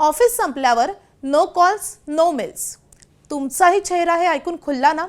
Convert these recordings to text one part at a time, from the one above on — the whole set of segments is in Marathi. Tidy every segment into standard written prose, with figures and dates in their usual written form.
ऑफिस संपल्यावर नो कॉल्स नो मेल्स. तुमचाही चेहरा हे ऐकून खुलला ना?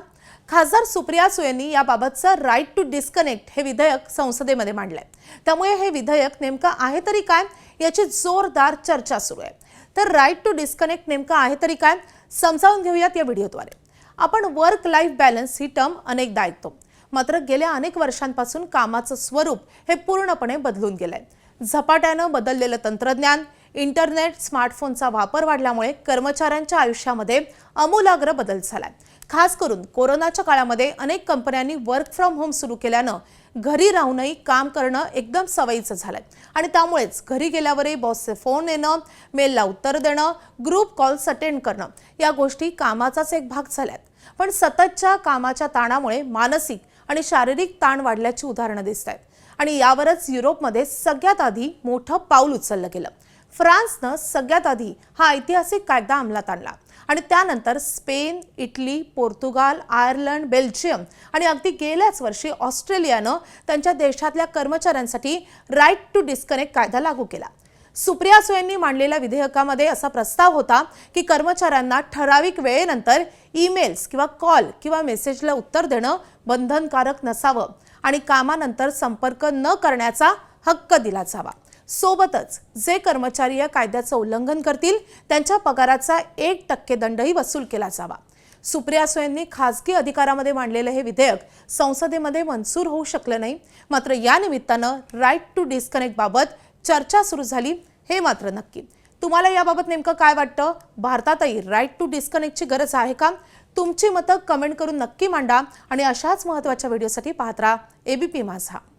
खासदार सुप्रिया सुळेंनी याबाबतचं राईट टू डिस्कनेक्ट हे विधेयक संसदेमध्ये मांडलंय. त्यामुळे हे विधेयक नेमकं आहे तरी काय याची जोरदार चर्चा सुरू आहे. तर राईट टू डिस्कनेक्ट नेमकं आहे तरी काय समजावून घेऊयात या व्हिडिओद्वारे. आपण वर्क लाईफ बॅलन्स ही टर्म अनेकदा ऐकतो, मात्र गेल्या अनेक वर्षांपासून कामाचं स्वरूप हे पूर्णपणे बदलून गेलंय. झपाट्यानं बदललेलं तंत्रज्ञान, इंटरनेट, स्मार्टफोनचा वापर वाढल्यामुळे कर्मचाऱ्यांच्या आयुष्यामध्ये आमूलाग्र बदल झालाय. खास करून कोरोनाच्या काळामध्ये अनेक कंपन्यांनी वर्क फ्रॉम होम सुरू केल्यानं घरी राहूनही काम करणं एकदम सवयीचं झालंय. आणि त्यामुळेच घरी गेल्यावरही बॉसचे फोन येणं, मेलला उत्तर देणं, ग्रुप कॉल्स अटेंड करणं या गोष्टी कामाचाच एक भाग झाल्यात. पण सततच्या कामाच्या ताणामुळे मानसिक आणि शारीरिक ताण वाढल्याची उदाहरणं दिसत आहेत. आणि यावरच युरोपमध्ये सगळ्यात आधी मोठं पाऊल उचललं गेलं. फ्रान्सनं सगळ्यात आधी हा ऐतिहासिक कायदा अंमलात आणला आणि त्यानंतर Spain, Italy, Portugal, Ireland, Belgium आणि अगदी गेल्याच वर्षी ऑस्ट्रेलियानं त्यांच्या देशातल्या कर्मचाऱ्यांसाठी राईट टू डिस्कनेक्ट कायदा लागू केला. सुप्रिया सुळेंनी मांडलेल्या विधेयकामध्ये असा प्रस्ताव होता की कर्मचाऱ्यांना ठराविक वेळेनंतर ईमेल्स किंवा कॉल किंवा मेसेजला उत्तर देणं बंधनकारक नसावं आणि कामानंतर संपर्क न करण्याचा हक्क दिला जावा. सोबतच जे कर्मचारी या कायद्याचं उल्लंघन करतील त्यांच्या पगाराचा 1% दंडही वसूल केला जावा. सुप्रिया सुळेंनी खासगी अधिकारामध्ये मांडलेलं हे विधेयक संसदेमध्ये मंजूर होऊ शकलं नाही. मात्र या निमित्तानं राईट टू डिस्कनेक्ट बाबत चर्चा सुरू झाली हे मात्र नक्की. तुम्हाला याबाबत नेमकं काय वाटतं? भारतातही राईट टू डिस्कनेक्टची गरज आहे का? तुमची मतं कमेंट करून नक्की मांडा आणि अशाच महत्त्वाच्या व्हिडिओसाठी पाहत राहा ABP माझा.